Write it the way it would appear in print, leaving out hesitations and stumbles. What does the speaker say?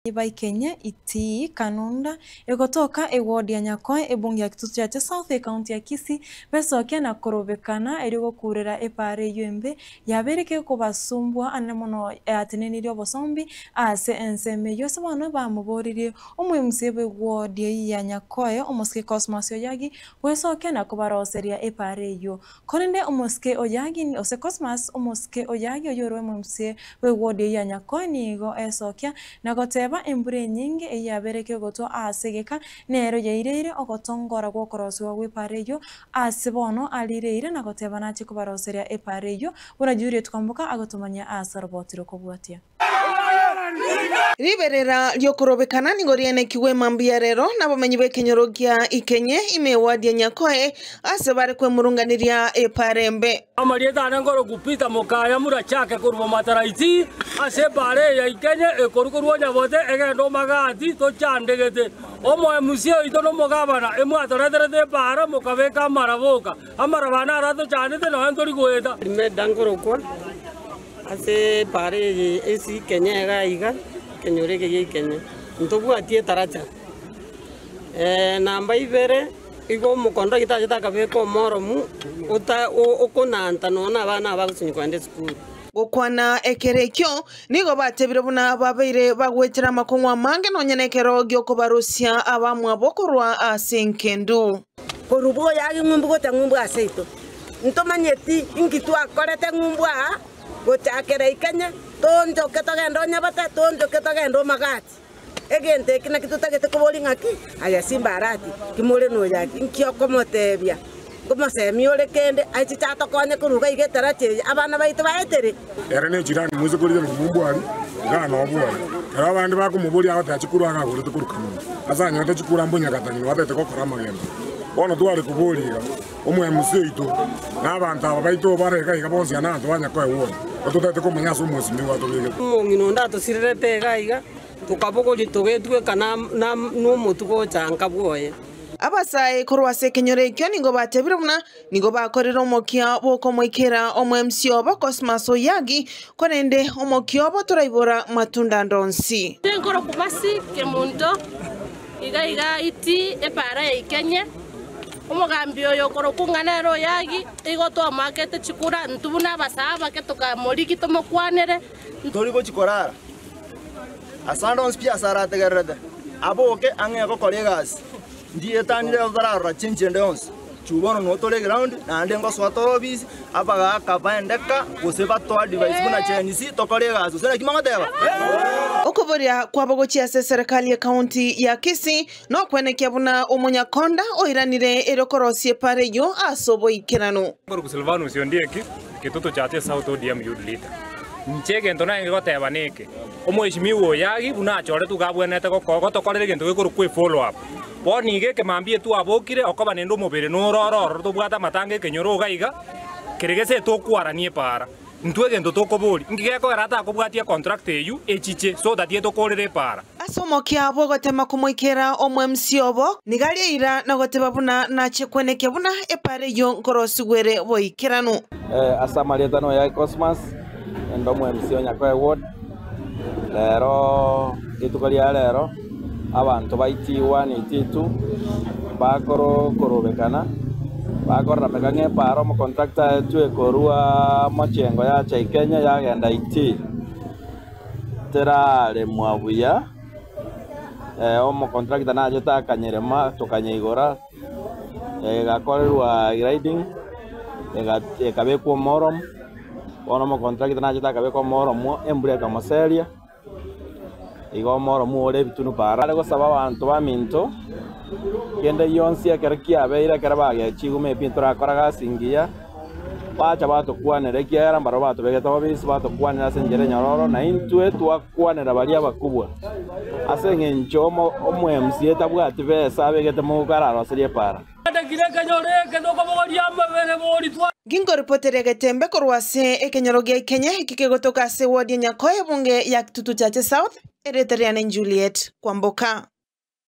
Iba Kenya iti kanunda egotoka ewodi ya Nyakoe ebunge ya Kitutu ya South County ya Kisii besoke na korobekana erigo kurera epare yembe yabereke kubasumbwa anemono ateneniri obosombi ase enseme yose bano bamuboririe omwemsebe wodi ya Nyakoe omoske Cosmas Oyagi wesoke na kubaroseria epare yo korende omoske Oyagi ni ose Cosmas omoske Oyagi oyorwe mwemse we wodi ya Nyakoe nigo esoke na goteba embure nyingi eyabereke goto asegeka nero yaireire ogotongora gwokoroswa gwepareyo asebono alireire na goteba nachi kubaroseria epareyo urajure tukambuka agotomanya asarobotiro kobwatia Riberera lyokorobekana nigoriene kiwe mambia rero nabamenyi bekenyorogia ikenye imewadi ya Nyakoe asebare kwe murunganiria eparembe amarieta nangoro kupita mukaya murachake kurbo mataraiti asebare ya ikenye ekorukorwo nyabote egendo magati to chandegete omwe musio itono mugabana emwatoreterete para mukabeka maraboka amarabana arato chandete no entori goeta medangoro kwa ase pare esi Kenya gaiga kenyoreke ye Kenya ntobu atie taracha namba ibere igo mukondo gitaje takabeko moromu uta okonanta nona abana bagusinyikande school gukwana ekerekyo nigo batebire buna babeire bagwetera makongwa mange nonyenekero gyo kubarusia abamwa bokorwa asenkendu korubo yagi ngumbu gota ngumbu aseito ntomanyeti ingitu akorete ngumbu a gochakera ikenya tonjo ketogendo nyabata tonjo ketogendo magati egente kina kitutagete kuboli ngaki aya simbarati kimule no yaki inkyo komotebya komosemi ole kende aichi chato konye kuruga igetarache abana baite baetere erene jirani muze kuri ngumbu ari ngana obwa kara bandi bakumubuli aho chikuru aka kuri tukurukamu asa nyote chikuru ambonya katani watete kokora magendo bono twari kubulira omwe musito nabantu abaito bareka ikabonsi anantu Banyakoe wona otutete kumenya sumo sindi watobege ngino ndato sirete gaiga tukabogoli togetwe kana no mutugo changa bwoye abasae korwase kenyorekyo ningo batebire buna ningo bakorera omokia bokomoikera omwemsio ba Cosmas Oyagi korende omokio botoraibora matunda ndonsi tenkoro kubasi kemundo iga iti epara ya Kenya umugambi oyo korokungana ro Oyagi igoto market chikura ntubuna basaba ketoka moriki tomokwanere torigo chikorara asanda onspia sarate garrede aboke angeko kolegas ndiye tanire odarara chinchende ons chubono no tole ground na ndengo swatoro bisi abaga kabandeka guseba to device buna chenisi to kolegas usera kimangoteba okuboria kwabogochia serikali ya county ya Kisii no kwenekia buna omunyakonda oiranire erokorosie pareyo asobo ikerano Ngoro Silvano Siondieki Kitutu cha South ODM youth leader nchege ntona ngoteba neke omweshimiwa Oyagi buna chore tukabwenete gotokorere gento gekuru kwe follow up boni geke mambie tu abokire okoba nendo mobere no roro tubwata matange kenyoro gaiga keregese tokwaranie para ntwege ndo tokobori ngigeko arata kubwatia contract eyu echiche so that yeto korere para asomokia bogotema kumoikera omwemsiobo nigalira na goteba buna na chekweneke buna epare yo nkorosigwere boikerano asamalietano ya Cosmas endo mwemsio Nyakoe ward lero itukalia lero abantu baitiwa nititu bakoro korobekana bakorra mekange paro mo contractor etu ekorua mochengo ya Kenya yagenda iti terare mwabuya omo contractor na jeta kanyerema tukanyeigora gakorerwa grading ekabekwo morom ono mo contractor na jeta kabekwo morom embure kamaseria igo morom ore bitunu para go saba abantu baminto kende yonsi akerkia beira kerabage chigume pintura koraga singia bacha bato kwanere kiera mbaro bato begeta babisi bato kwanera senjere nyororo na intwe twakwanera bali abakubwa asenge nchomo omwemsi etabwati besa begete mu kararo serie para Gingo reportere getembe korwase ekenyoroge Kenya ikikegotoka se wodi Nyakoe bunge ya Kitutu cha South ereteriane Juliet Kwamboka